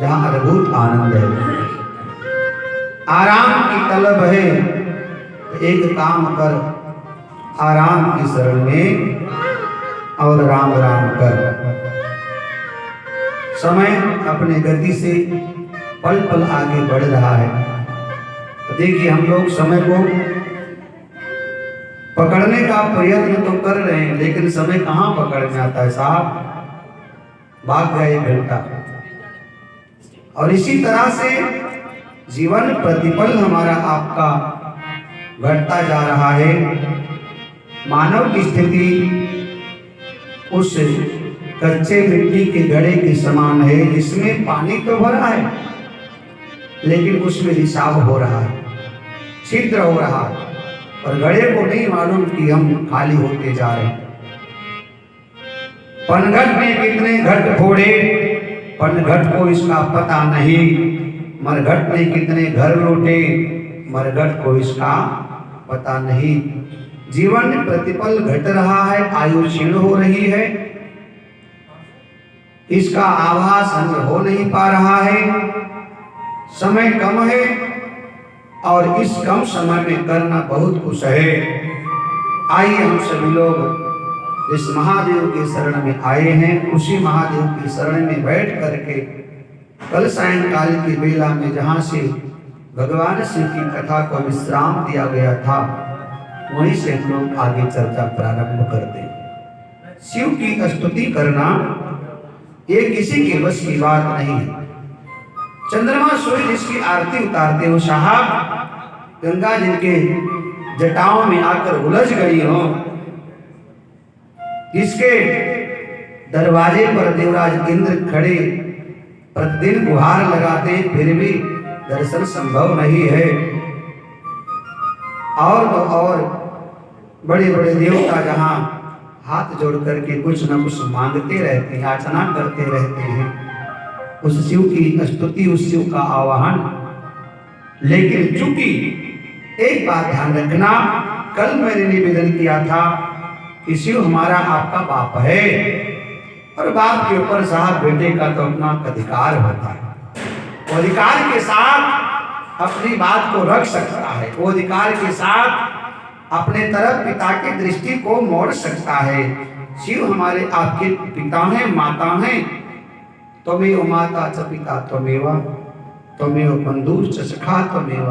जहाँ अद्भुत आनंद है। आराम की तलब है तो एक काम कर, आराम की शरण में और राम राम कर। समय अपने गति से पल पल आगे बढ़ रहा है। तो देखिए हम लोग समय को पकड़ने का प्रयत्न तो कर रहे हैं, लेकिन समय कहाँ पकड़ में आता है साहब, भाग गया 1 घंटा। और इसी तरह से जीवन प्रतिपल हमारा आपका घटता जा रहा है। मानव की स्थिति उस कच्चे मिट्टी के घड़े के समान है जिसमें पानी तो भरा है, लेकिन उसमें रिसाव हो रहा है, छिद्र हो रहा है, और घड़े को नहीं मालूम कि हम खाली होते जा रहे हैं। पनघट में कितने घट फोड़े, पनघट को इसका पता नहीं। मरघट ने कितने घर लूटे, मरघट को इसका पता नहीं। जीवन प्रतिपल घट रहा है, आयु क्षीण हो रही है, इसका आभास हमें हो नहीं पा रहा है। समय कम है और इस कम समय में करना बहुत कुछ है। आइए हम सभी लोग इस महादेव के शरण में आए हैं, उसी महादेव की शरण में बैठ करके कल सायंकाल की बेला में जहाँ से भगवान शिव की कथा को विश्राम दिया गया था, वहीं से हम लोग आगे चर्चा प्रारंभ करते हैं। शिव की स्तुति करना ये किसी के बस की बात नहीं है। चंद्रमा सूर्य जिसकी आरती उतारते हो साहब, गंगा जिनके जटाओं में आकर उलझ गई हो, जिसके दरवाजे पर देवराज इंद्र खड़े प्रतिदिन गुहार लगाते हैं, फिर भी दर्शन संभव नहीं है। और तो और बड़े बड़े देवता जहां हाथ जोड़ करके कुछ न कुछ मांगते रहते हैं, याचना करते रहते हैं, उस शिव की स्तुति, उस शिव का आवाहन। लेकिन चूंकि एक बात ध्यान रखना, कल मैंने निवेदन किया था कि शिव हमारा आपका बाप है, और बाप के ऊपर साहब बेटे का तो अपना अधिकार होता है। वो अधिकार के साथ अपनी बात को रख सकता है, वो अधिकार के साथ अपने तरफ पिता की दृष्टि को मोड़ सकता है। शिव हमारे आपके पिता हैं, माता हैं। त्वमेव माता च पिता त्वमेव, त्वमेव बंधुः च सखा त्वमेव,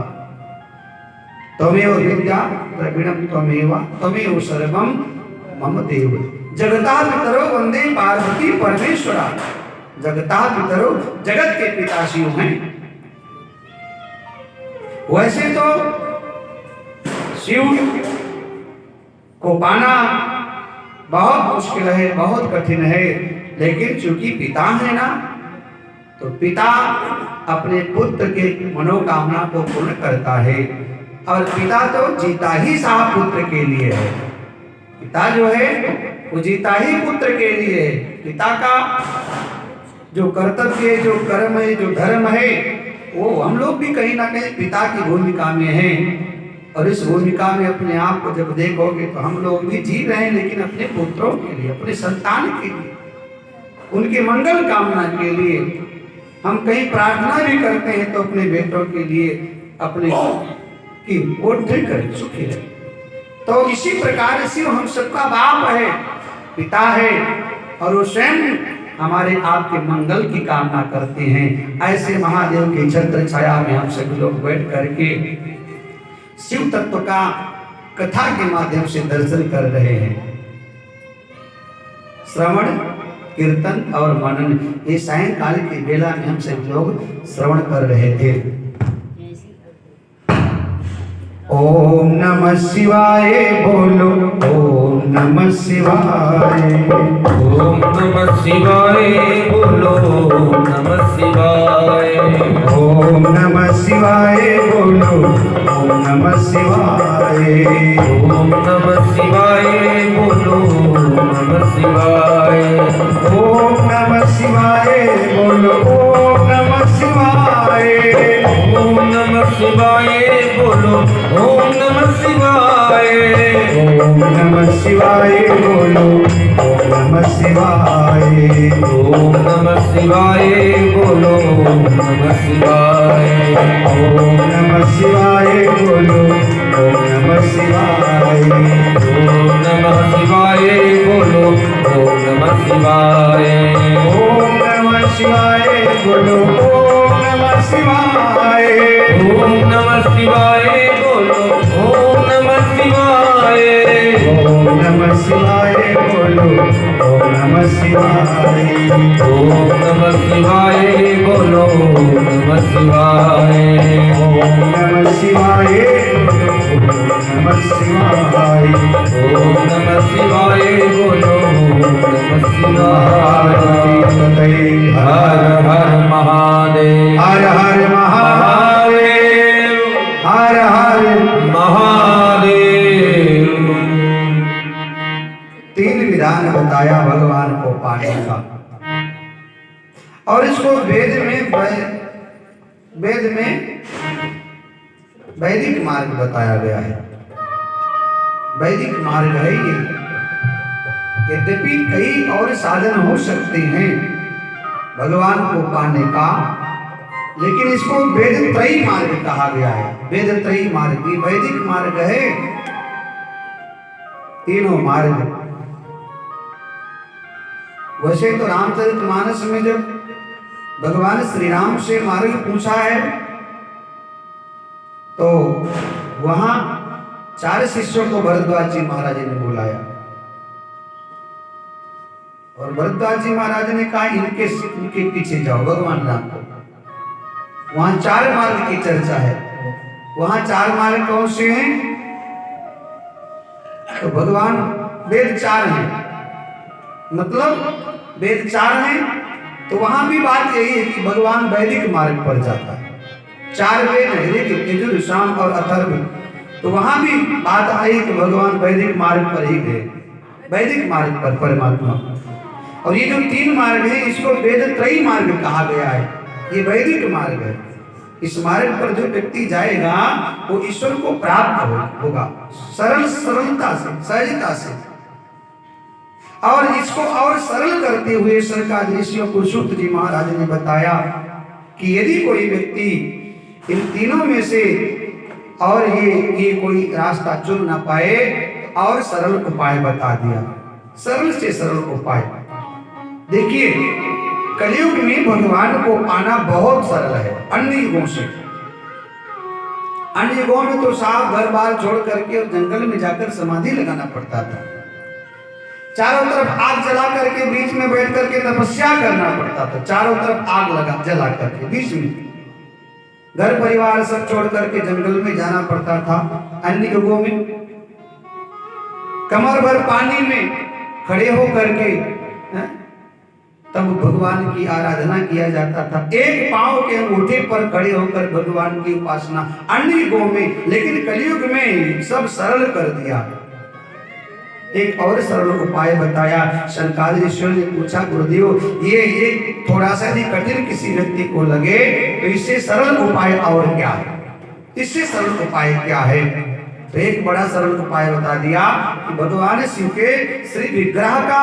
त्वमेव विद्या द्रविणं त्वमेव, त्वमेव सर्वं मम देव। जगता पितरो वंदे पार्वती परमेश्वरा। जगता पितरो, जगत के पिता शिव हैं। वैसे तो शिव को पाना बहुत मुश्किल है, बहुत कठिन है, लेकिन चूंकि पिता है ना, तो पिता अपने पुत्र के मनोकामना को पूर्ण करता है। और पिता तो जीता ही साहब पुत्र के लिए है। पिता जो है वो जीता ही पुत्र के लिए है। पिता का जो कर्तव्य, जो कर्म है, जो धर्म है, वो हम लोग भी कहीं ना कहीं पिता की भूमिका में हैं। और इस भूमिका में अपने आप को जब देखोगे तो हम लोग भी जी रहे हैं, लेकिन अपने पुत्रों के लिए, अपने संतान के लिए, उनके मंगल कामना के लिए। हम कहीं प्रार्थना भी करते हैं तो अपने बेटों के लिए, अपने की वो ठीक है, सुखी रहे। तो इसी प्रकार शिव हम सबका बाप है, पिता है, और वो स्वयं हमारे आपके मंगल की कामना करते हैं। ऐसे महादेव के छत्र छाया में हम सभी लोग बैठ करके शिव तत्व का कथा के माध्यम से दर्शन कर रहे हैं। श्रवण, कीर्तन और मनन, ये सायंकाल की बेला में हम सब लोग श्रवण कर रहे थे। ओम नमः शिवाय बोलो, ओम नमः शिवाय, ओम नमः शिवाय बोलो, ओम नमः शिवाय, ओम नमः शिवाय बोलो, ओम नमः शिवाय, ओम नमः शिवाय बोलो, ओम नमः शिवाय, ओम नमः शिवाय बोलो, ओम नमः शिवाय, ओम नमः शिवाय बोलो, ओम नमः शिवाय, ओम नमः शिवाय बोलो, ओम नमः शिवाय, ओम नमः शिवाय बोलो, ओम नमः शिवाय। ओम नमः शिवाय बोलो ओम नमः शिवाय। ओम नमः शिवाय बोलो ओम नमः शिवाय। ओम नमः शिवाय बोलो ओम नमः शिवाय। ओम नमः शिवाय बोलो ओम नमः शिवाय। ओम नमः शिवाय बोलो ओम नमः शिवाय। ओम नमः शिवाय बोलो ओम नमः शिवाय। ओम नमः शिवाय ओम नमः शिवाय। ओम नमः शिवाय बोलो ओम नमः शिवाय। हर हर महादेव। हर हर महादेव। हर हर महादेव। तीन विधान बताया भगवान को पाने का, और इसको वेद में वैदिक मार्ग बताया गया है। वैदिक मार्ग है ये। यद्यपि कई और साधन हो सकते हैं भगवान को पाने का, लेकिन इसको वेद त्रयी मार्ग कहा गया है। वेद त्रयी मार्ग ये वैदिक मार्ग है। तीनों मार्ग। वैसे तो रामचरितमानस में जब भगवान श्री राम से मार्ग पूछा है तो वहां 4 शिष्यों को भरद्वाज जी महाराज ने बुलाया, और भरद्वाज जी महाराज ने कहा इनके पीछे जाओ भगवान राम को। वहां 4 मार्ग की चर्चा है। वहां 4 मार्ग कौन से हैं? तो भगवान वेद 4 हैं, मतलब वेद 4 हैं, तो वहां भी बात यही है कि भगवान वैदिक मार्ग पर जाता है। 4 वेद हैं, ऋग यजुर साम और अथर्व। तो वहां भी बात आई कि भगवान वैदिक मार्ग पर ही गए, वैदिक मार्ग पर परमात्मा। और ये जो 3 मार्ग है इसको वेद त्रयी मार्ग कहा गया है। ये वैदिक मार्ग है। इस मार्ग पर जो व्यक्ति जाएगा वो ईश्वर को प्राप्त होगा सरलता से, सहजता से। और इसको और सरल करते हुए सरकार ऋषियों को सूत जी महाराज ने बताया कि यदि कोई व्यक्ति इन तीनों में से और ये कोई रास्ता चुन ना पाए तो और सरल उपाय बता दिया। सरल से सरल उपाय। देखिए कलयुग में भगवान को पाना बहुत सरल है अन्य युगों से। अन्य युगों में तो साफ घर बार छोड़ करके और जंगल में जाकर समाधि लगाना पड़ता था। चारों तरफ आग जला करके बीच में बैठ करके तपस्या करना पड़ता था। चारों तरफ आग लगा जला करके बीच में घर परिवार सब छोड़ करके जंगल में जाना पड़ता था। अन्य युगों में कमर भर पानी में खड़े हो करके तब भगवान की आराधना किया जाता था। एक पांव के अंगूठे पर खड़े होकर भगवान की उपासना अन्य युगों में। लेकिन कलयुग में सब सरल कर दिया। एक और सरल उपाय बताया। शंकर ऋषियों ने पूछा गुरुदेव ये थोड़ा सा भी कठिन किसी व्यक्ति को लगे तो इससे सरल उपाय और क्या है? इससे सरल उपाय क्या है? तो एक बड़ा सरल उपाय बता दिया कि भगवान शिव के श्री विग्रह का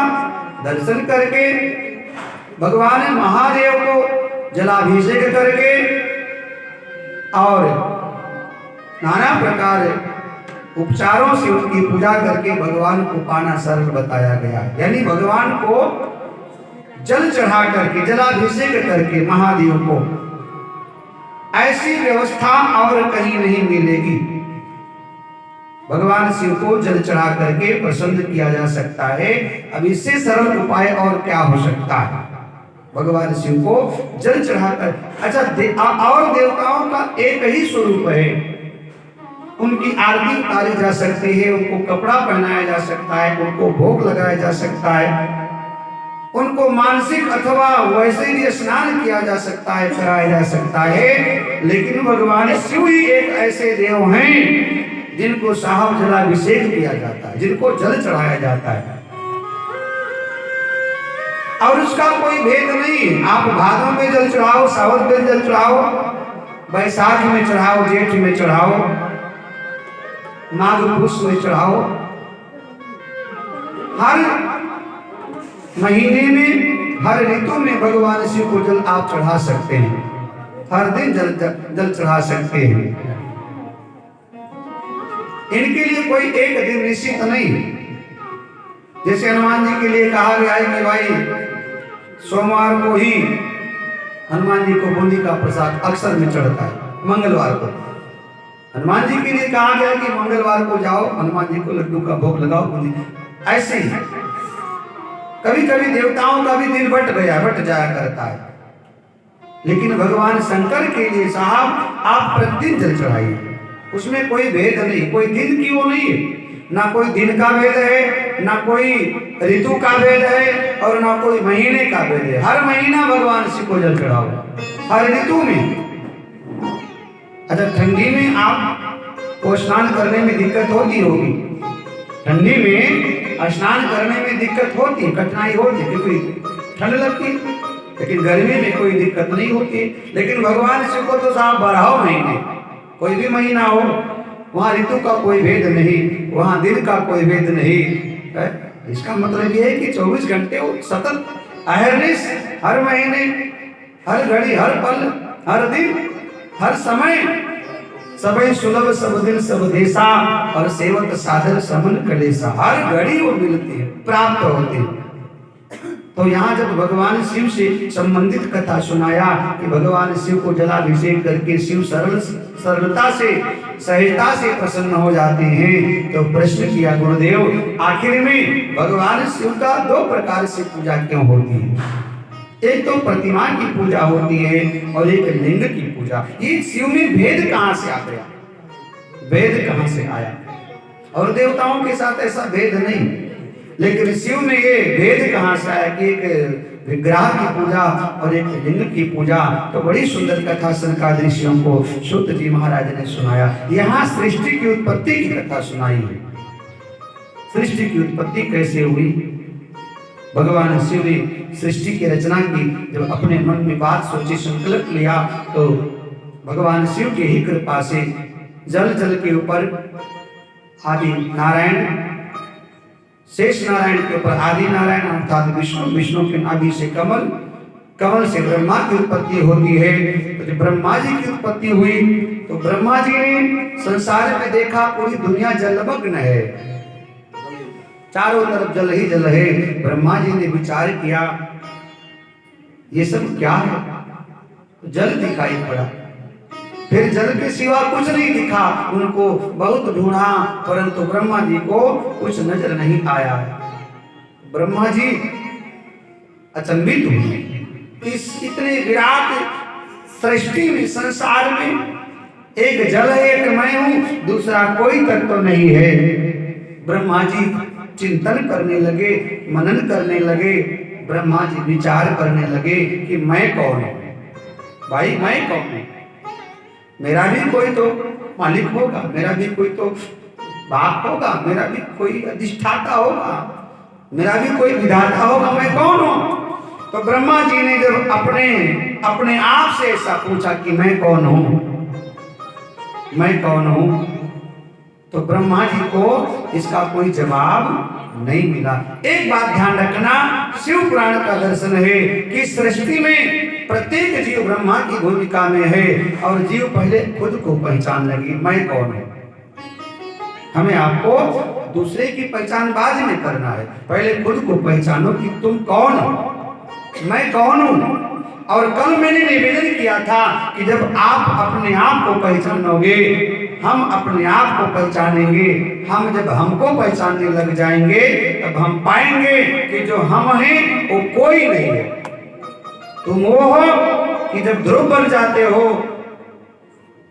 दर्शन करके, भगवान महादेव को जलाभिषेक करके और नाना प्रकार उपचारों से उनकी पूजा करके भगवान को पाना सरल बताया गया। यानी भगवान को जल चढ़ा करके, जलाभिषेक करके महादेव को, ऐसी व्यवस्था और कहीं नहीं मिलेगी। भगवान शिव को जल चढ़ा करके प्रसन्न किया जा सकता है। अब इससे सरल उपाय और क्या हो सकता है? भगवान शिव को जल चढ़ाकर, अच्छा और देवताओं का एक ही स्वरूप है। उनकी आरती उतारी जा सकती है, उनको कपड़ा पहनाया जा सकता है, उनको भोग लगाया जा सकता है, उनको मानसिक अथवा वैसे भी स्नान किया जा सकता है, कराया जा सकता है। लेकिन भगवान शिव ही एक ऐसे देव हैं जिनको साहब जलाभिषेक किया जाता है, जिनको जल चढ़ाया जाता है। और उसका कोई भेद नहीं। आप भादों में जल चढ़ाओ, सावन में जल चढ़ाओ, बैसाख में चढ़ाओ, जेठ में चढ़ाओ, माघ पुष में चढ़ाओ, हर महीने में, हर ऋतु में भगवान शिव को जल आप चढ़ा सकते हैं। हर दिन जल चढ़ा सकते हैं। इनके लिए कोई एक दिन निश्चित नहीं। जैसे हनुमान जी के लिए कहा गया है कि भाई सोमवार को ही हनुमान जी को बूंदी का प्रसाद अक्सर में चढ़ता है, मंगलवार को। हनुमान जी के लिए कहा गया कि मंगलवार को जाओ हनुमान जी को लड्डू का भोग लगाओ बूंदी। ऐसे ही कभी कभी देवताओं का भी दिन बट जाया करता है, लेकिन भगवान शंकर के लिए साहब आप प्रतिदिन जल चढ़ाइए, उसमें कोई भेद नहीं, कोई दिन की वो नहीं है, ना कोई दिन का भेद है, ना कोई ऋतु का भेद है, और ना कोई महीने का भेद है। हर महीना भगवान शिव को जल चढ़ाओ, हर ऋतु में। अच्छा, ठंडी में आपको स्नान करने में दिक्कत होती होगी, ठंडी में स्नान करने में दिक्कत होती है, कठिनाई होती है क्योंकि ठंड लगती है, लेकिन गर्मी में कोई दिक्कत नहीं होती। लेकिन भगवान शिव को तो साहब 12 महीने, कोई भी महीना हो, वहाँ ऋतु का कोई भेद नहीं, वहाँ दिन का कोई भेद नहीं है। इसका मतलब ये है कि 24 घंटे वो सतत अहरनिश, हर महीने, हर घड़ी, हर पल, हर दिन, हर समय, सबे सुलभ सब दिन सब देशा, और सेवत साधन समन कलेसा। हर घड़ी वो मिलती है, प्राप्त होती है। तो यहाँ जब भगवान शिव से संबंधित कथा सुनाया कि भगवान शिव को जलाभिषेक करके शिव सरलता से, सहजता से प्रसन्न हो जाते हैं, तो प्रश्न किया गुरुदेव, आखिर में भगवान शिव का 2 प्रकार से पूजा क्यों होती है? एक तो प्रतिमा की पूजा होती है और एक लिंग की पूजा। ये शिव में भेद कहां से आ गया? भेद कहां से आया? और देवताओं के साथ ऐसा भेद नहीं, लेकिन शिव में ये भेद कहां से आया कि एक विग्रह की पूजा और एक लिंग की पूजा। तो बड़ी सुंदर कथा सनकादिक ऋषियों को सूत जी महाराज ने सुनाया। यहाँ सृष्टि की उत्पत्ति की कथा सुनाई है। सृष्टि की उत्पत्ति कैसे हुई? भगवान शिव ने सृष्टि की रचना की। जब अपने मन में बात सोची, संकल्प लिया, तो भगवान शिव की ही कृपा से जल के ऊपर आदि नारायण, शेष नारायण के ऊपर आदि नारायण अर्थात विष्णु, विष्णु के नाभि से कमल, कमल से ब्रह्मा की उत्पत्ति होती है। तो जब ब्रह्मा जी की उत्पत्ति हुई तो ब्रह्मा जी ने संसार में देखा पूरी दुनिया जलमग्न है, चारों तरफ जल ही जल है। ब्रह्मा जी ने विचार किया ये सब क्या है? जल दिखाई पड़ा, फिर जल के सिवा कुछ नहीं दिखा। उनको बहुत ढूंढा, परंतु ब्रह्मा जी को कुछ नजर नहीं आया। ब्रह्मा जी अचंभित हुए, इस इतने विराट सृष्टि में, संसार में एक जल है, एक मैं हूं, दूसरा कोई तत्व नहीं है। ब्रह्मा जी चिंतन करने लगे, मनन करने लगे। ब्रह्मा जी विचार करने लगे कि मैं कौन हूं? भाई मैं कौन हूं? मेरा भी कोई तो मालिक होगा, मेरा भी कोई तो बाप होगा, मेरा भी कोई अधिष्ठाता होगा, मेरा भी कोई विधाता होगा, मैं कौन हूं? तो ब्रह्मा जी ने जब अपने आप से ऐसा पूछा कि मैं कौन हूं, मैं कौन हूं, तो ब्रह्मा जी को इसका कोई जवाब नहीं मिला। एक बात ध्यान रखना, शिव पुराण का दर्शन है कि सृष्टि में प्रत्येक जीव ब्रह्मा की भूमिका में है, और जीव पहले खुद को पहचान लगी, मैं कौन हूं। हमें आपको दूसरे की पहचान बाद में करना है, पहले खुद को पहचानो कि तुम कौन हो, मैं कौन हूं। और कल मैंने निवेदन किया था कि जब आप अपने आप को पहचानोगे, हम अपने आप को पहचानेंगे, हम जब हमको पहचानने लग जाएंगे तब हम पाएंगे कि जो हम हैं वो कोई नहीं है। तुम वो हो कि जब ध्रुव बन जाते हो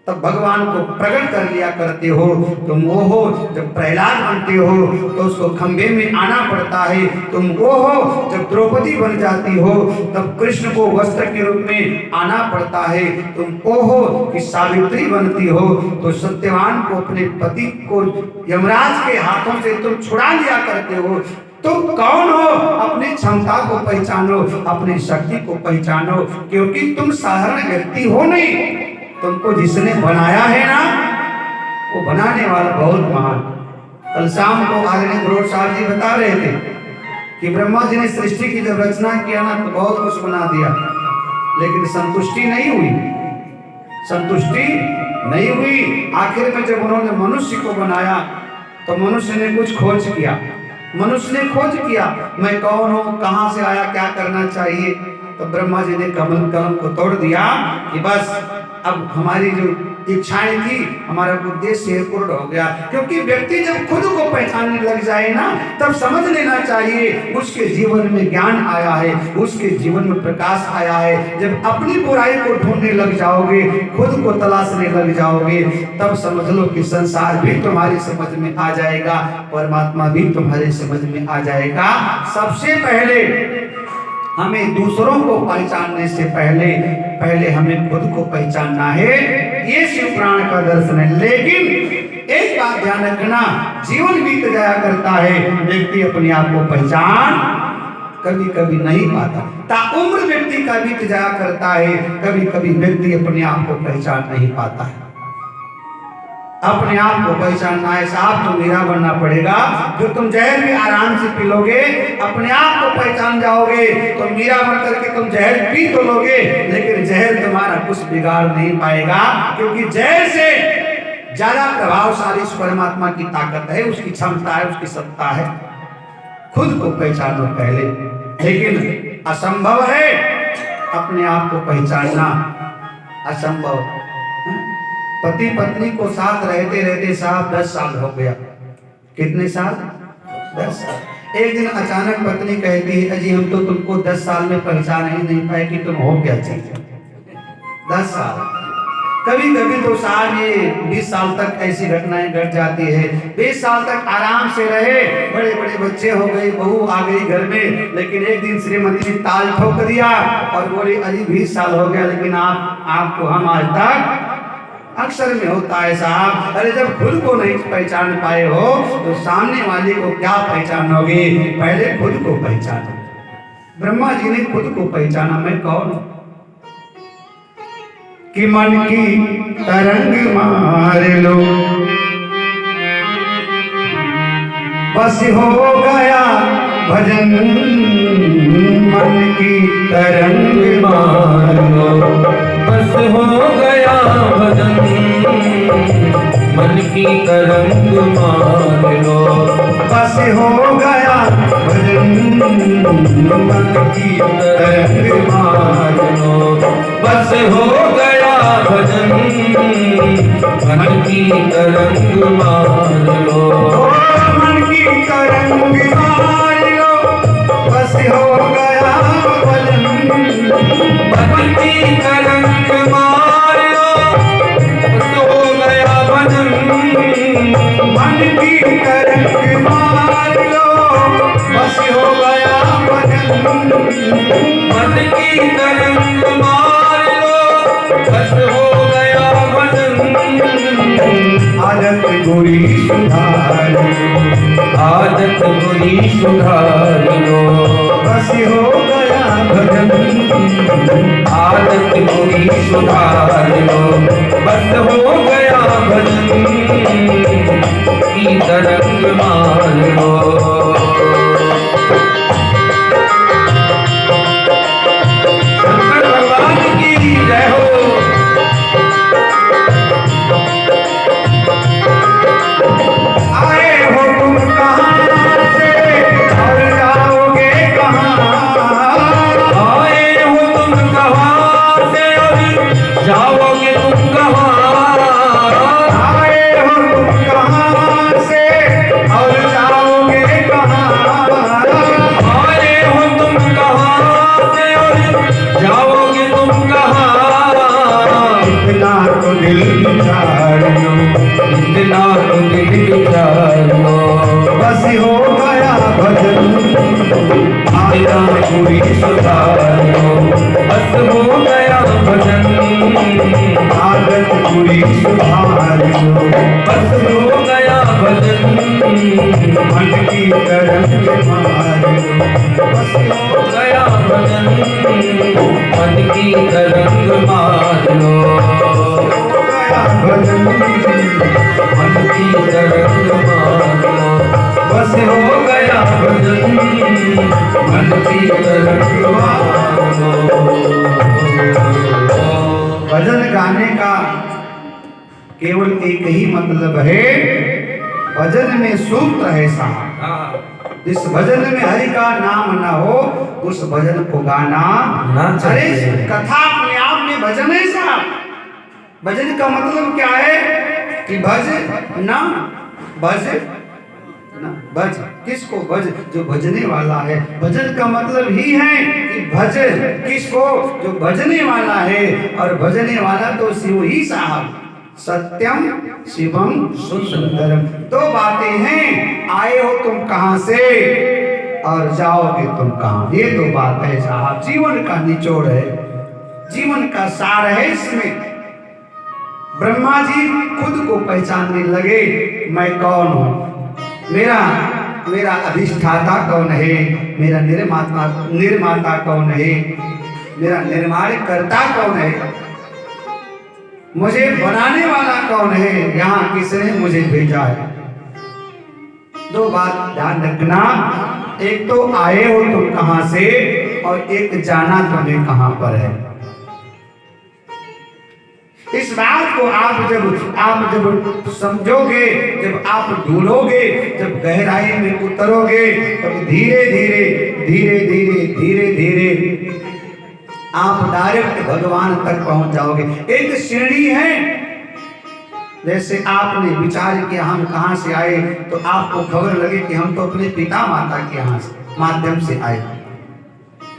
तब भगवान को प्रकट कर लिया करते हो। तुम वो हो जब प्रहलाद बनते हो तो उसको खंभे में आना पड़ता है। तुम वो हो जब द्रौपदी बन जाती हो तब कृष्ण को वस्त्र के रूप में आना पड़ता है। तुम वो हो कि सावित्री बनती हो तो सत्यवान को, अपने पति को यमराज के हाथों से तुम छुड़ा लिया करते हो। तुम कौन हो? अपनी क्षमता को पहचानो, अपनी शक्ति को पहचानो, क्योंकि तुम साधारण व्यक्ति हो नहीं। तुमको जिसने बनाया है ना, वो बनाने वाला बहुत महान। कल शाम को आदरणीय ग्रोथ साहब जी बता रहे थे कि ब्रह्मा जी ने सृष्टि की जब रचना किया ना तो बहुत कुछ बना दिया, लेकिन संतुष्टि नहीं हुई। संतुष्टि नहीं हुई। आखिर में जब उन्होंने मनुष्य को बनाया तो मनुष्य ने कुछ खोज किया। मनुष्य ने खोज किया, मैं कौन हूँ, कहाँ से आया, क्या करना चाहिए। तो ब्रह्मा जी ने कलम को तोड़ दिया कि बस अब हमारी जो इच्छाएं थी, हमारा उद्देश्य पूर्ण हो गया। क्योंकि व्यक्ति जब खुद को पहचानने लग जाए ना, तब समझ लेना चाहिए उसके जीवन में ज्ञान आया है, उसके जीवन में प्रकाश आया है। जब अपनी बुराई को ढूंढने लग जाओगे, खुद को तलाशने लग जाओगे, तब समझ लो कि संसार भी तुम्हारी समझ में आ जाएगा, परमात्मा भी तुम्हारी समझ में आ जाएगा। सबसे पहले हमें दूसरों को पहचानने से पहले हमें खुद को पहचानना है। ये शिव पुराण का दर्शन है। लेकिन एक बात ध्यान रखना, जीवन बीत जाया करता है, व्यक्ति अपने आप को पहचान कभी कभी नहीं पाता। ताउम्र व्यक्ति का बीत जाया करता है, कभी कभी व्यक्ति अपने आप को पहचान नहीं पाता है। अपने आप को पहचानना है साहब, तो मेरा बनना पड़ेगा। जो तुम जहर भी आराम से पी लोगे, अपने आप को पहचान जाओगे तो मीरा बन करके तुम जहर पी तो लोगे, लेकिन जहर तुम्हारा कुछ बिगाड़ नहीं पाएगा। क्योंकि जहर से ज्यादा प्रभावशाली उस परमात्मा की ताकत है, उसकी क्षमता है, उसकी सत्ता है। खुद को पहचानो पहले। लेकिन असंभव है अपने आप को पहचानना, असंभव। पति पत्नी को साथ रहते रहते साहब 10 साल हो गया। कितने साल? 10 साल। एक दिन अचानक पत्नी कहती है, अजी हम तो तुमको 10 साल में पहचान ही नहीं पाए कि तुम हो क्या चीज। 10 साल। कभी कभी तो साहब ये 20 साल तक ऐसी घटनाएं घट जाती है। 20 साल तक आराम से रहे, बड़े बड़े बच्चे हो गए, बहू आ गई घर में, लेकिन एक दिन श्रीमती ने ताल ठोक दिया और बोली, अजी 20 साल हो गया लेकिन आपको हम आज तक। अक्सर में होता है साहब, अरे जब खुद को नहीं पहचान पाए हो तो सामने वाले को क्या पहचानोगे। पहले खुद को पहचानो। ब्रह्मा जी ने खुद को पहचाना, मैं कौन हूं। कि मन की तरंग मार लो, बस हो गया भजन। मन की तरंग मार लो, बस हो गया भजन। मन की तरंग मार लो, बस हो गया भजन। मन की तरंग मार लो, बस हो गया भजन। मन की तरंग मार लो, मन की तरंग मार लो, बस हो गया भजन। मन की तरंग मार लो, बस हो गया भजन। मन की तरंग मार लो, बस हो गया भजन। मन की तरंग मार लो, बस हो गया भजन। आदत बुरी सुधार लो, आदत बुरी सुधार लो, बस हो गया भजन। आदत बुरी सुधार लो, बस हो गया भजन। की तरंग मार लो। शंकर भगवान की जय हो। आए हो तुम कहाँ से और जाओगे कहाँ। आए हो तुम कहाँ से और जाओगे तुम कहाँ। आए हो तुम कहाँ से और जाओगे कहाँ। आए हो तुम कहाँ से और जाओगे तुम कहाँ। इतना तो दिल विचार लो, इतना तो दिल विचार लो, बस हो गया भजन। आया पूरी सुधार लो, बस हो गया भजन। आदत बुरी सुधार लो, बस हो गया भजन। मन की तरंग मार लो, बस हो गया भजन। मन की तरंग मार लो, गया भजन। मन की तरंग मार लो, बस हो गया भजन। मन की तरंग मार लो। भजन गाने का केवल एक ही मतलब है, भजन में सूत्र है साहब। जिस भजन में हरि का नाम न हो उस भजन को गाना ना अरे चाहिए। कथा अपने आप में भजन है साहब। भजन का मतलब क्या है कि भज ना भज ना भज, किसको भज? जो भजने वाला है। भजन का मतलब ही है कि भज किसको? जो भजने वाला है। और भजने वाला तो शिव ही साहब। सत्यम शिवम सुंदरम, दो बातें हैं, आए हो तुम कहां से और जाओगे तुम कहां। ये दो बात है साहब, जीवन का निचोड़ है, जीवन का सार है। इसमें ब्रह्मा जी खुद को पहचानने लगे, मैं कौन हूं, मेरा अधिष्ठाता कौन है, मेरा निर्माता कौन है, मेरा निर्माण करता कौन है, मुझे बनाने वाला कौन है, यहाँ किसने मुझे भेजा है। दो बात ध्यान रखना, एक तो आए हो तुम कहां से और एक जाना तुम्हें कहां पर है। इस बात को आप जब समझोगे, जब आप ढूंढोगे, जब गहराई में उतरोगे, तब धीरे धीरे धीरे धीरे धीरे धीरे आप डायरेक्ट भगवान तक पहुंच जाओगे। एक सीढ़ी है, जैसे आपने विचार किया हम कहां से आए, तो आपको खबर लगे कि हम तो अपने पिता माता के यहाँ से माध्यम से आए।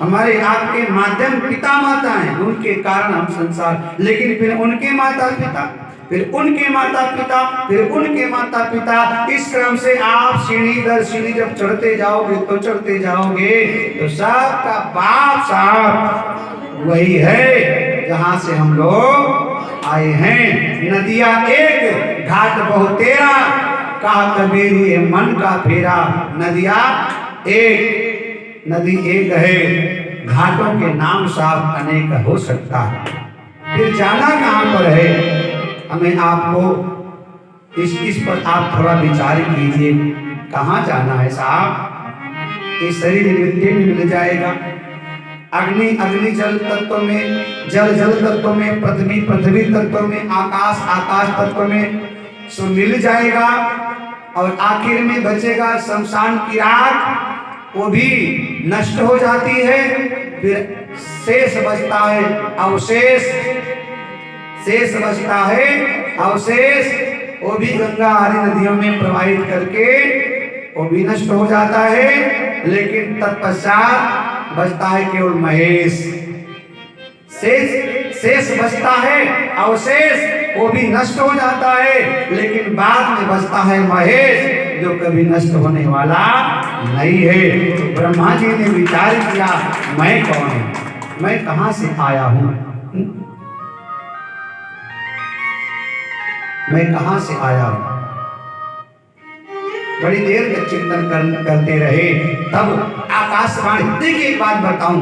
हमारे आपके माध्यम पिता माता हैं, उनके कारण हम संसार, लेकिन फिर उनके माता पिता, फिर उनके माता पिता, फिर उनके माता पिता, इस क्रम से आप सीढ़ी दर सीढ़ी जब चढ़ते जाओगे तो चढ़ते जाओगे, तो सबका बाप साहब वही है जहां से हम लोग आए हैं। नदिया एक घाट बहुतेरा, कहा कबीर ये मन का फेरा। नदिया एक, नदी एक है, घाटों के नाम साहब अनेक हो सकता है। फिर जाना कहां पर है, हमें आपको इस पर आप थोड़ा विचार कीजिए, कहां जाना है साहब। ये शरीर मिट्टी में मिल जाएगा, अग्नि अग्नि जल तत्व में, जल जल तत्व में, पृथ्वी पृथ्वी तत्व में, आकाश आकाश तत्व में सो मिल जाएगा। और आखिर में बचेगा शमशान की राख, वो भी नष्ट हो जाती है। फिर शेष बचता है अवशेष, शेष बचता है अवशेष, वो भी गंगा आदि नदियों में प्रवाहित करके वो भी नष्ट हो जाता है। लेकिन तत्पश्चात बचता है केवल महेश, शेष बचता है अवशेष, वो भी नष्ट हो जाता है। लेकिन बाद में बचता है महेश, जो कभी नष्ट होने वाला नहीं है। तो ब्रह्मा जी ने विचार किया, मैं कौन हूं, मैं कहां से आया हूं, मैं कहां से आया हूं। बड़ी देर तक चिंतन करते रहे, तब आकाशवाणी। देखिए एक बात बताऊं,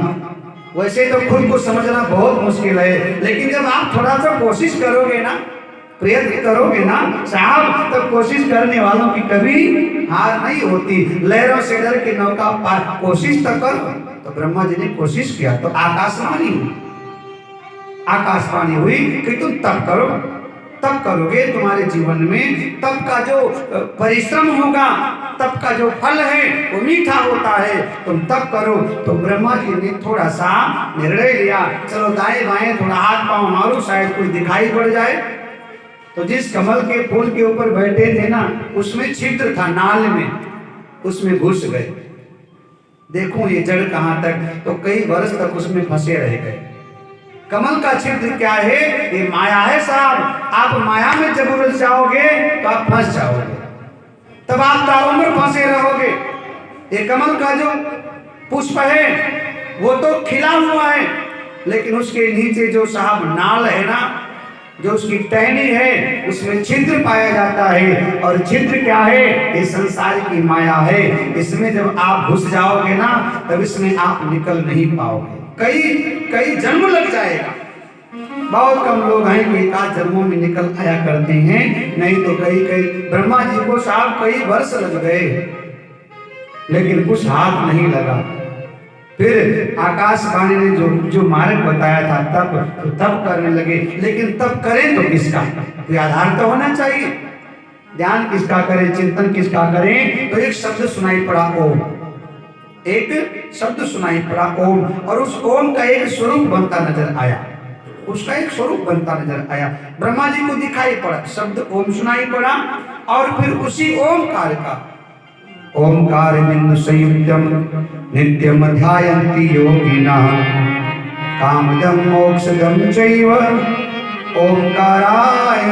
वैसे तो खुद को समझना बहुत मुश्किल है, लेकिन जब आप थोड़ा सा कोशिश करोगे ना, प्रयत्न करोगे ना साहब, तब कोशिश करने वालों की कभी हार नहीं होती। लहरों से डर के नौका पार, कोशिश तो करो। तो ब्रह्मा जी ने कोशिश किया, तो आकाशवाणी हुई, आकाशवाणी हुई कि तुम तब करो, तब करोगे तुम्हारे जीवन में तब का जो परिश्रम होगा, तब का जो फल है वो मीठा होता है, तुम तब करो। तो ब्रह्मा जी ने थोड़ा सा निर्णय लिया, चलो दाएं बाएं थोड़ा हाथ पांव मारो, शायद कुछ दिखाई पड़ जाए। तो जिस कमल के फूल के ऊपर बैठे थे ना, उसमें छिद्र था नाल में, उसमें घुस गए। देखो ये जड़ कहां तक, तो कई वर्ष तक उसमें फंसे रह गए। कमल का छिद्र क्या है, ये माया है साहब। आप माया में जब उलझ जाओगे तो आप फंस जाओगे, तब आप ताउम्र फंसे रहोगे। ये कमल का जो पुष्प है वो तो खिला हुआ है, लेकिन उसके नीचे जो साहब नाल है ना, जो उसकी टहनी है, उसमें छिद्र पाया जाता है। और छिद्र क्या है, ये संसार की माया है। इसमें जब आप घुस जाओगे ना, तब इसमें आप निकल नहीं पाओगे, कई जन्म लग जाएगा। बहुत कम लोग हैं कि एक आध जन्मों में निकल आया करते हैं, नहीं तो कई ब्रह्मा जी को साहब कई वर्ष लग गए, लेकिन कुछ हाथ नहीं लगा। फिर आकाशवाणी ने जो मार्ग बताया था तब करने लगे, लेकिन तब करें तो किसका? कोई आधार तो होना चाहिए। ध्यान किसका करें, चिंतन किसका करें? तो एक शब्द सुनाई पड़ा ओम, एक शब्द सुनाई पड़ा ओम, और उस ओम का एक स्वरूप बनता नजर आया, उसका एक स्वरूप बनता नजर आया। ब्रह्मा जी को दिखाई पड़ा, शब्द ओम सुनाई पड़ा, और फिर उसी ओमकार का ओमकार बिंदु संयुक्तम नित्यम ध्यायन्ति योगिनः कामदम मोक्षदम चैव ओमकाराय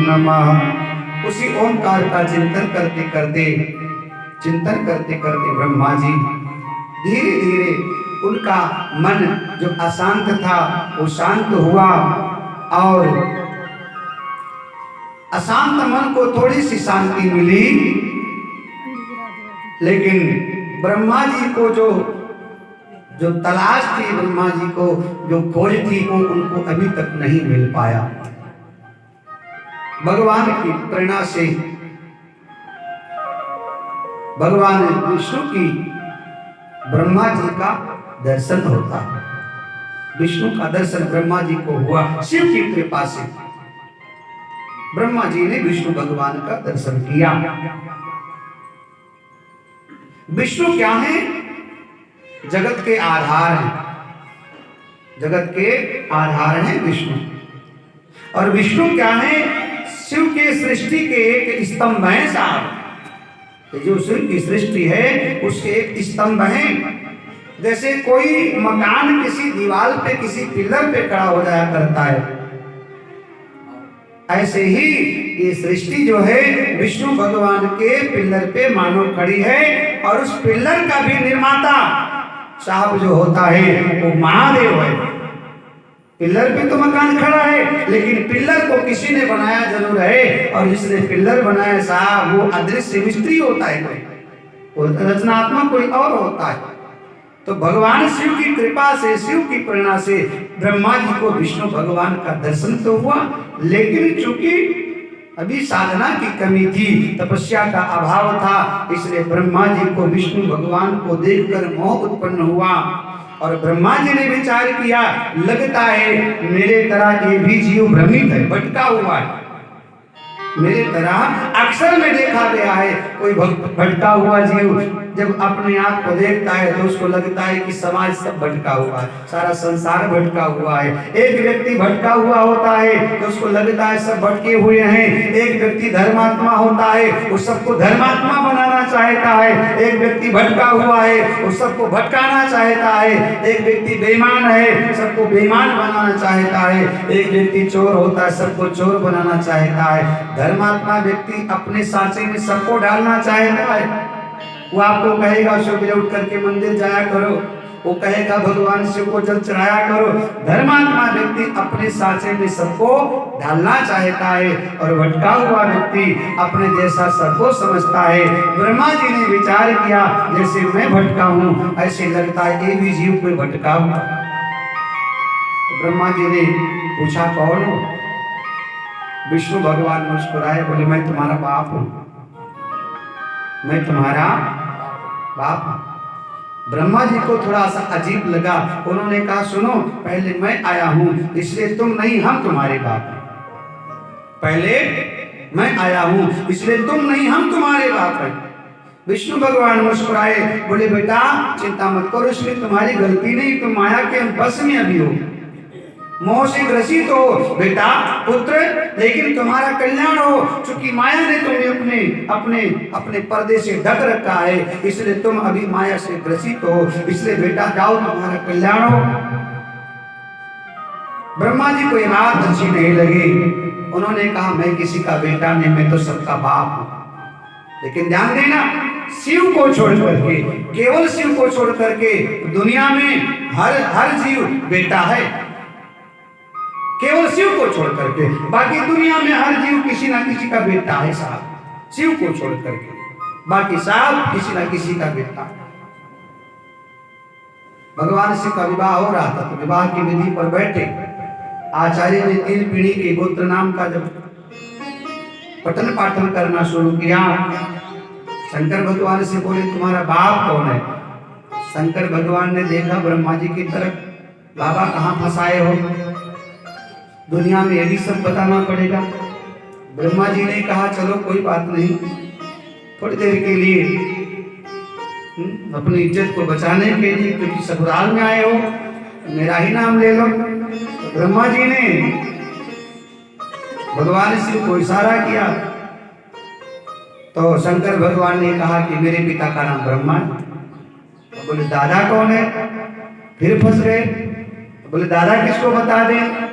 नमः। उसी ओमकार का चिंतन करते करते ब्रह्मा जी धीरे धीरे उनका मन जो अशांत था वो शांत हुआ, और अशांत मन को थोड़ी सी शांति मिली, लेकिन ब्रह्मा जी को जो तलाश थी, ब्रह्मा जी को जो खोज थी, वो उनको अभी तक नहीं मिल पाया। भगवान की प्रेरणा से भगवान विष्णु की ब्रह्मा जी का दर्शन होता है। विष्णु का दर्शन ब्रह्मा जी को हुआ, शिव की कृपा से ब्रह्मा जी ने विष्णु भगवान का दर्शन किया। विष्णु क्या है? जगत के आधार हैं, जगत के आधार हैं विष्णु। और विष्णु क्या है? शिव के सृष्टि के एक स्तंभ हैं साहब। जो शिव की सृष्टि है उसके एक स्तंभ हैं। जैसे कोई मकान किसी दीवार पे, किसी पिलर पे खड़ा हो जाया करता है, ऐसे ही ये सृष्टि जो है विष्णु भगवान के पिलर पे मानो खड़ी है। और उस पिलर का भी निर्माता साहब जो होता है वो महादेव है। पिलर पे तो मकान खड़ा है, लेकिन पिलर को किसी ने बनाया जरूर है, और जिसने पिलर बनाया साहब वो अदृश्य मिस्त्री होता है, कोई रचनात्मक कोई और होता है। तो भगवान शिव की कृपा से, शिव की प्रेरणा से ब्रह्मा जी को विष्णु भगवान का दर्शन तो हुआ, लेकिन चूंकि अभी साधना की कमी थी, तपस्या का अभाव था, इसलिए ब्रह्मा जी को विष्णु भगवान को देखकर मोह उत्पन्न हुआ। और ब्रह्मा जी ने विचार किया, लगता है मेरे तरह ये भी जीव भ्रमित है, भटका हुआ है। मेरे तरह अक्सर में देखा गया है, कोई भटका हुआ जीव जब अपने आप को देखता है तो उसको लगता है कि समाज सब भटका हुआ है, सारा संसार भटका हुआ है। एक व्यक्ति भटका हुआ होता है तो उसको लगता है सब भटके हुए हैं। एक व्यक्ति धर्मात्मा होता है, वो सबको धर्मात्मा बनाना चाहता है। एक व्यक्ति भटका हुआ है, वो सबको भटकाना चाहता है। एक व्यक्ति बेईमान है, सबको बेईमान बनाना चाहता है। एक व्यक्ति चोर होता है, सबको चोर बनाना चाहता है। धर्मात्मा व्यक्ति अपने सांचे में सबको डालना चाहता है। वो आपको कहेगा सुबह उठ करके मंदिर जाया करो, वो कहेगा भगवान शिव को जल चढ़ाया करो। धर्मात्मा व्यक्ति अपने सांचे में सबको डालना चाहता है, और भटका हुआ व्यक्ति अपने जैसा सबको समझता है। ब्रह्मा जी ने विचार किया, जैसे मैं भटका हूँ ऐसे लगता है ये भी जीव कोई भटका हुआ। तो ब्रह्मा जी ने पूछा कौन हो? विष्णु भगवान मुस्कुराए, बोले मैं तुम्हारा बाप हूं, मैं तुम्हारा बाप हूं। ब्रह्मा जी को थोड़ा सा अजीब लगा। उन्होंने कहा सुनो, पहले मैं आया हूं इसलिए तुम नहीं, हम तुम्हारे बाप हैं। पहले मैं आया हूं इसलिए तुम नहीं, हम तुम्हारे बाप हैं। विष्णु भगवान मुस्कुराए, बोले बेटा चिंता मत करो, इसमें तुम्हारी गलती नहीं, तुम माया के बस में अभी हो, मोह से ग्रसित हो बेटा पुत्र, लेकिन तुम्हारा कल्याण हो। चूंकि माया ने तुम्हें अपने अपने अपने पर्दे से ढक रखा है, इसलिए तुम अभी माया से ग्रसित हो, इसलिए बेटा जाओ तुम्हारा कल्याण हो। ब्रह्मा जी को ये बात अच्छी नहीं लगी। उन्होंने कहा मैं किसी का बेटा नहीं, मैं तो सबका बाप हूं। लेकिन ध्यान देना, शिव को छोड़ करके, केवल शिव को छोड़ करके दुनिया में हर जीव बेटा है। केवल शिव को छोड़ करके बाकी दुनिया में हर जीव किसी ना किसी का बेटा है साहब। शिव को छोड़ करके बाकी सब किसी ना किसी का बेटा है। भगवान शिव का विवाह हो रहा था, तो विवाह की विधि पर बैठे आचार्य ने 3 पीढ़ी के गोत्र नाम का जब पठन पाठन करना शुरू किया, शंकर भगवान से बोले तुम्हारा बाप कौन है? शंकर भगवान ने देखा ब्रह्मा जी की तरफ, बाबा कहाँ फंसाए हो, दुनिया में ये भी सब बताना पड़ेगा। ब्रह्मा जी ने कहा चलो कोई बात नहीं, थोड़ी देर के लिए अपनी इज्जत को बचाने के लिए, क्योंकि ससुराल में आए हो मेरा ही नाम ले लो। तो ब्रह्मा जी ने भगवान शिव को इशारा किया, तो शंकर भगवान ने कहा कि मेरे पिता का नाम ब्रह्मा है। तो बोले दादा कौन है, फिर फंस गए। तो बोले दादा किसको बता दें।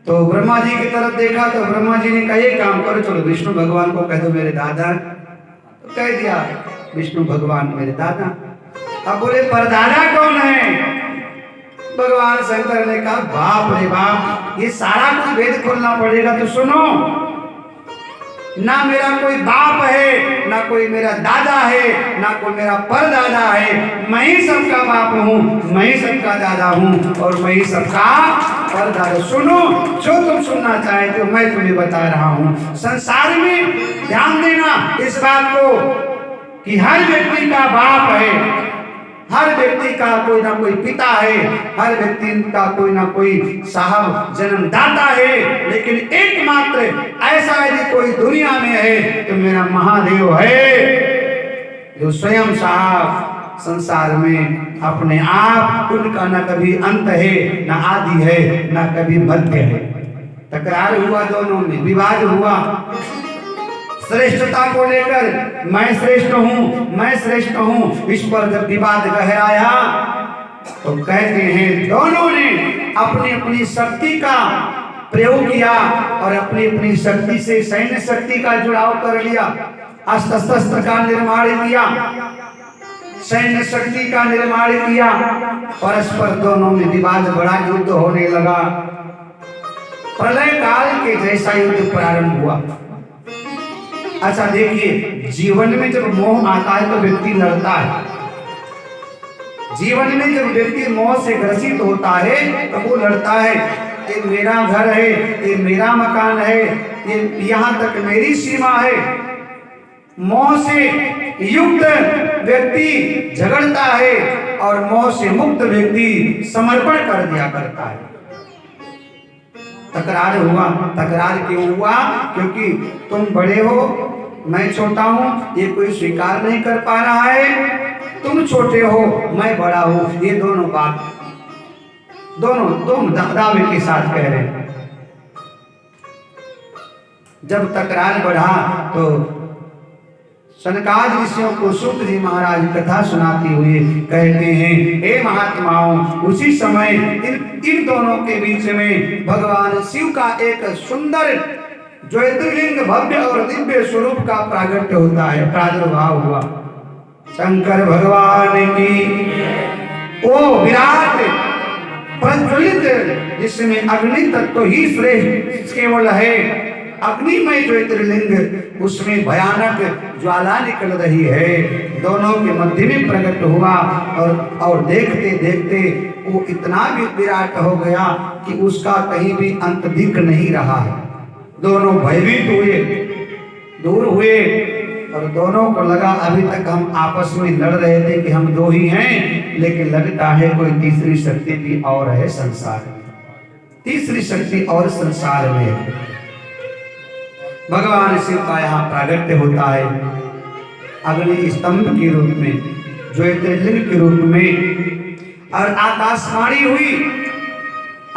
तो ब्रह्मा जी की तरफ देखा तो ब्रह्मा जी ने कहा ये काम करो, चलो विष्णु भगवान को कह दो मेरे दादा। तो कह दिया विष्णु भगवान मेरे दादा। अब बोले पर दादा कौन है। भगवान शंकर ने कहा बाप रे बाप, ये सारा कुछ वेद खोलना पड़ेगा। तो सुनो, ना मेरा कोई बाप है, ना कोई मेरा दादा है, ना कोई मेरा परदादा है। मैं ही सबका बाप हूँ, मैं ही सबका दादा हूँ और मैं ही सबका परदादा। सुनो, जो तुम सुनना चाहते हो मैं तुम्हें बता रहा हूँ। संसार में ध्यान देना इस बात को कि हर व्यक्ति का बाप है, हर व्यक्ति का कोई ना कोई पिता है, हर व्यक्ति का कोई ना कोई साहब जन्मदाता है, लेकिन एकमात्र ऐसा यदि कोई दुनिया में है तो मेरा महादेव है, जो स्वयं साहब संसार में अपने आप, उनका ना कभी अंत है, ना आदि है, ना कभी मध्य है। तकरार हुआ, दोनों में विवाद हुआ श्रेष्ठता को लेकर, मैं श्रेष्ठ हूँ, मैं श्रेष्ठ हूँ। इस पर जब विवाद गहराया तो कहते हैं दोनों ने अपनी अपनी शक्ति का प्रयोग किया और अपनी अपनी शक्ति से सैन्य शक्ति का जुड़ाव कर लिया, अस्त्र शस्त्र का निर्माण किया, सैन्य शक्ति का निर्माण किया। परस्पर दोनों में विवाद, बड़ा युद्ध होने लगा। प्रलय काल के जैसा युद्ध प्रारंभ हुआ। अच्छा देखिए, जीवन में जब मोह आता है तो व्यक्ति लड़ता है। जीवन में जब व्यक्ति मोह से ग्रसित होता है तो वो लड़ता है। ये मेरा घर है, ये मेरा मकान है, ये यहाँ तक मेरी सीमा है। मोह से युक्त व्यक्ति झगड़ता है और मोह से मुक्त व्यक्ति समर्पण कर दिया करता है। तकरार हुआ। तकरार क्यों हुआ? क्योंकि तुम बड़े हो, मैं छोटा हूं, ये कोई स्वीकार नहीं कर पा रहा है। तुम छोटे हो, मैं बड़ा हूं, ये दोनों बात, दोनों दावे के साथ कह रहे हैं। जब तकरार बढ़ा तो सनकादि ऋषियों को सूत जी महाराज कथा सुनाते हुए कहते हैं, हे महात्माओं, उसी समय इन दोनों के बीच में भगवान शिव का एक सुंदर ज्योतिर्लिंग भव्य और दिव्य स्वरूप का प्रागट्य होता है, प्रादुर्भाव हुआ। शंकर भगवान की वो विराट प्रज्वलित, जिसमें अग्नि तत्व ही श्रेष्ठ केवल है, अग्निमय ज्योतिर्लिंग, उसमें भयानक ज्वाला निकल रही है, दोनों के मध्य में प्रकट हुआ। और देखते देखते वो इतना भी विराट हो गया कि उसका कहीं भी अंत दिख नहीं रहा है। दोनों भयभीत हुए, दूर हुए और दोनों को लगा अभी तक हम आपस में लड़ रहे थे कि हम दो ही हैं, लेकिन लगता है कोई तीसरी शक्ति भी और है संसार में, तीसरी शक्ति और संसार में है। भगवान शिव का यहाँ प्रागट्य होता है अग्नि स्तंभ के रूप में, ज्योतिर्लिंग के रूप में। और आकाशवाणी हुई।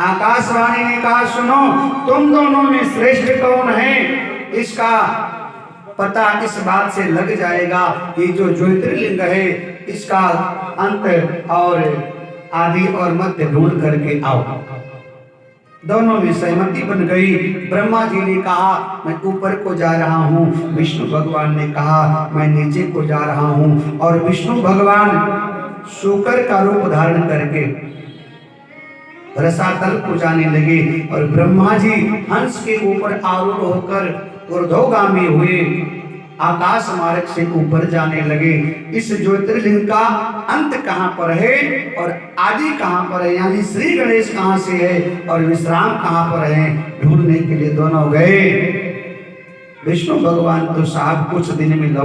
आकाशवाणी ने कहा, सुनो, तुम दोनों में श्रेष्ठ कौन है, इसका पता इस बात से लग जाएगा। ये जो ज्योतिर्लिंग है इसका अंत और आदि और मध्य ढूंढ करके आओ। दोनों में सहमति बन गई। ब्रह्मा जी ने कहा मैं ऊपर को जा रहा हूँ, विष्णु भगवान ने कहा मैं नीचे को जा रहा हूँ। और विष्णु भगवान शूकर का रूप धारण करके रसातल को जाने लगे और ब्रह्मा जी हंस के ऊपर आरूढ़ होकर ऊर्ध्वगामी हुए, आकाश मार्ग से ऊपर जाने लगे। इस ज्योतिर्लिंग का अंत कहाँ पर है और आदि कहाँ पर है, यानी श्री गणेश कहाँ से है और विश्राम कहाँ पर है, ढूंढने के लिए दोनों गए। विष्णु भगवान तो साहब कुछ दिन में लौट